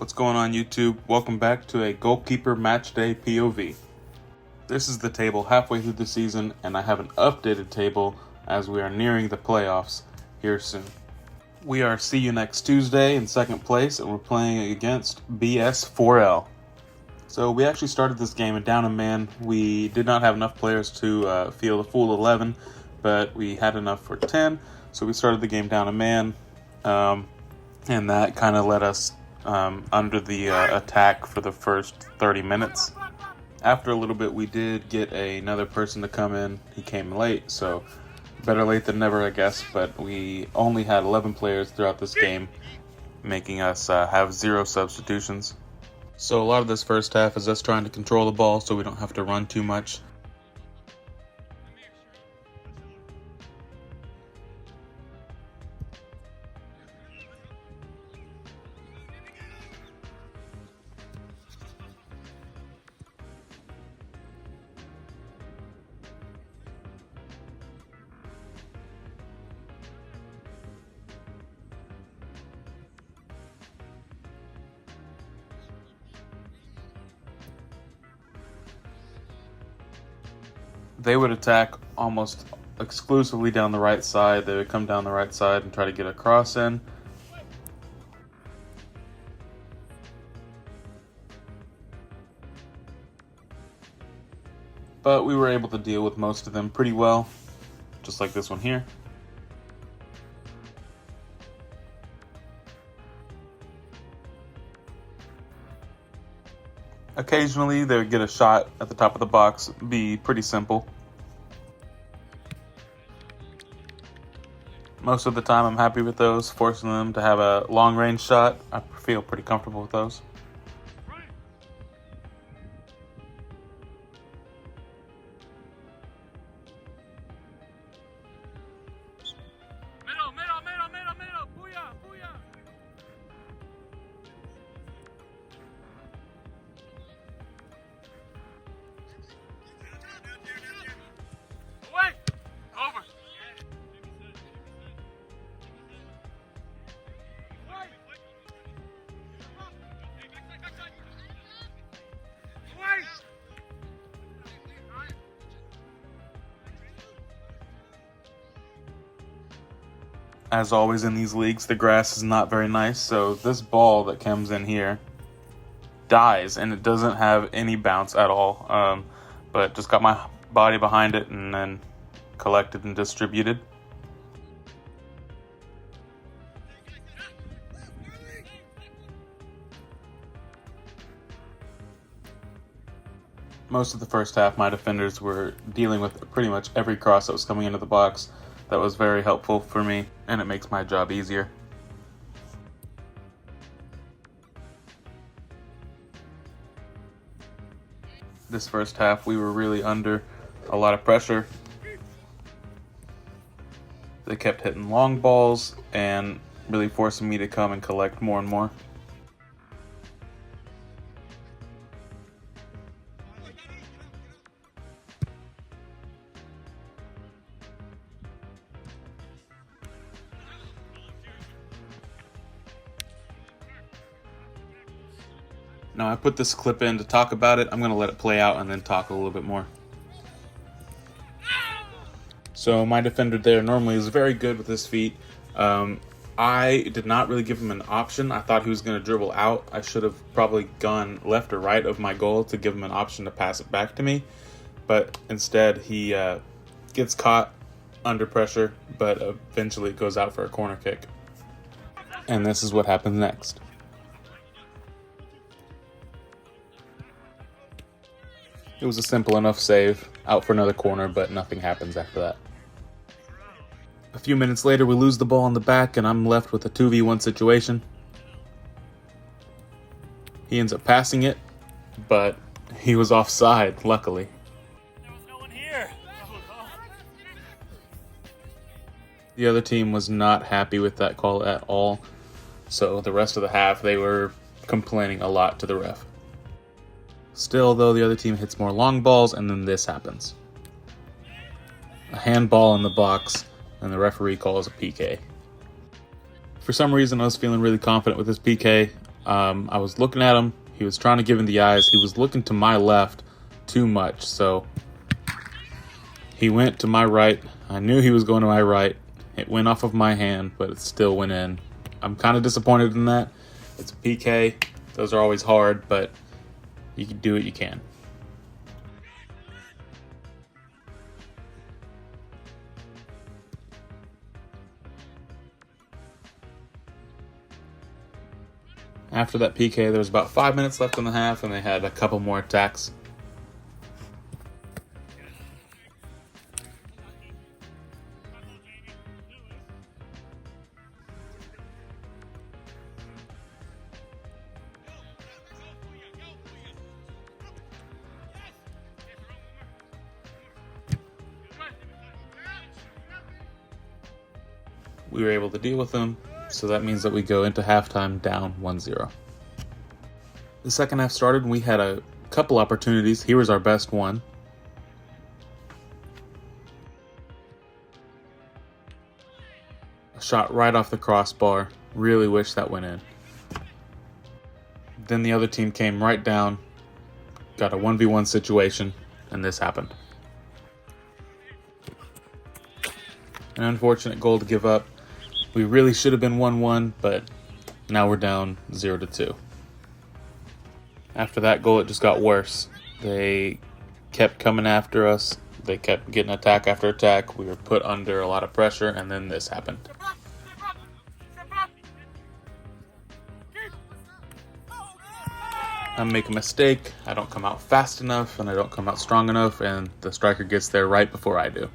What's going on YouTube? Welcome back to a Goalkeeper Matchday POV. This is the table halfway through the season, and I have an updated table as we are nearing the playoffs here soon. We are see you next Tuesday in second place, and we're playing against BS4L. So we actually started this game down a man. We did not have enough players to field a full 11, but we had enough for 10, so we started the game down a man, and that kind of led us under the attack for the first 30 minutes. After a little bit, we did get another person to come in. He came late, so better late than never, I guess. But we only had 11 players throughout this game, making us have 0 substitutions. So a lot of this first half is us trying to control the ball so we don't have to run too much. They would attack almost exclusively down the right side. They would come down the right side and try to get a cross in. But we were able to deal with most of them pretty well, just like this one here. Occasionally, they would get a shot at the top of the box, be pretty simple. Most of the time, I'm happy with those, forcing them to have a long-range shot. I feel pretty comfortable with those. As always in these leagues, the grass is not very nice, so this ball that comes in here dies, and it doesn't have any bounce at all, but just got my body behind it and then collected and distributed. Most of the first half, my defenders were dealing with pretty much every cross that was coming into the box. That was very helpful for me, and it makes my job easier. This first half, we were really under a lot of pressure. They kept hitting long balls and really forcing me to come and collect more and more. Now, I put this clip in to talk about it. I'm going to let it play out and then talk a little bit more. So my defender there normally is very good with his feet. I did not really give him an option. I thought he was going to dribble out. I should have probably gone left or right of my goal to give him an option to pass it back to me. But instead, he gets caught under pressure, but eventually it goes out for a corner kick. And this is what happens next. It was a simple enough save, out for another corner, but nothing happens after that. A few minutes later, we lose the ball in the back, and I'm left with a 2v1 situation. He ends up passing it, but he was offside, luckily. There was no one here. The other team was not happy with that call at all, so the rest of the half, they were complaining a lot to the ref. Still, though, the other team hits more long balls, and then this happens. A handball in the box, and the referee calls a PK. For some reason, I was feeling really confident with this PK. I was looking at him. He was trying to give him the eyes. He was looking to my left too much. So he went to my right. I knew he was going to my right. It went off of my hand, but it still went in. I'm kind of disappointed in that. It's a PK. Those are always hard, but you can do what you can. After that PK, there was about 5 minutes left in the half, and they had a couple more attacks. We were able to deal with them, so that means that we go into halftime down 1-0. The second half started, and we had a couple opportunities. Here was our best one. A shot right off the crossbar. Really wish that went in. Then the other team came right down, got a 1v1 situation, and this happened. An unfortunate goal to give up. We really should have been 1-1, but now we're down 0-2. After that goal, it just got worse. They kept coming after us. They kept getting attack after attack. We were put under a lot of pressure, and then this happened. I make a mistake. I don't come out fast enough, and I don't come out strong enough, and the striker gets there right before I do.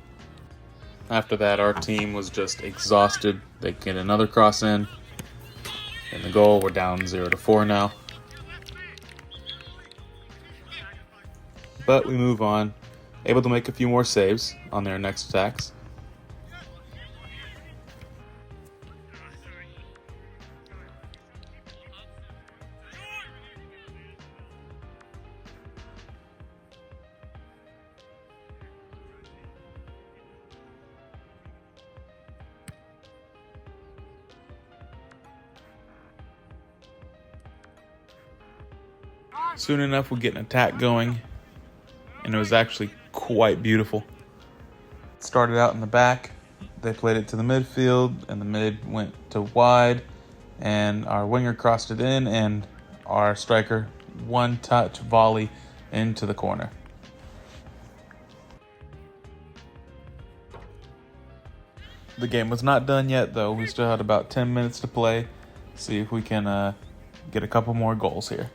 After that, our team was just exhausted. They get another cross in the goal. We're down 0-4 now. But we move on, able to make a few more saves on their next attacks. Soon enough, we get an attack going, and it was actually quite beautiful. It started out in the back, they played it to the midfield, and the mid went to wide, and our winger crossed it in, and our striker one-touch volley into the corner. The game was not done yet, though. We still had about 10 minutes to play. See if we can get a couple more goals here.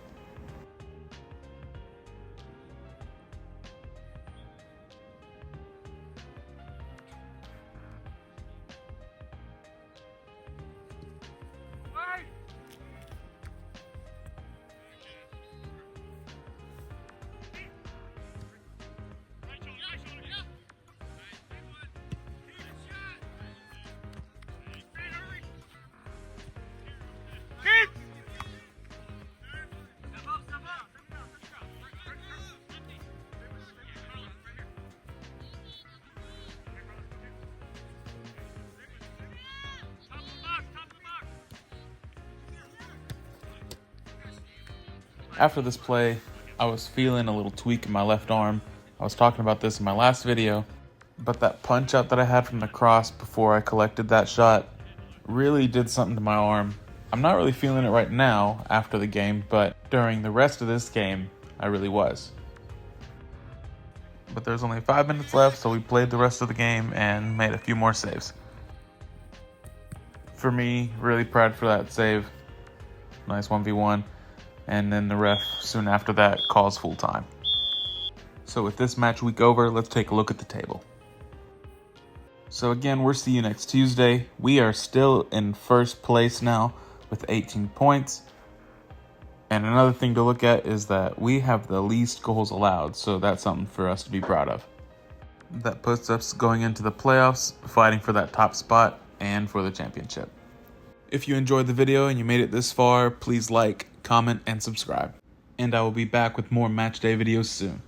After this play, I was feeling a little tweak in my left arm. I was talking about this in my last video, but that punch out that I had from the cross before I collected that shot really did something to my arm. I'm not really feeling it right now after the game, but during the rest of this game, I really was. But there's only 5 minutes left, so we played the rest of the game and made a few more saves. For me, really proud for that save. Nice 1v1. And then the ref soon after that calls full time. So with this match week over, let's take a look at the table. So again, we'll see you next Tuesday. We are still in first place now with 18 points. And another thing to look at is that we have the least goals allowed, so that's something for us to be proud of. That puts us going into the playoffs, fighting for that top spot and for the championship. If you enjoyed the video and you made it this far, please like, comment, and subscribe. And I will be back with more match day videos soon.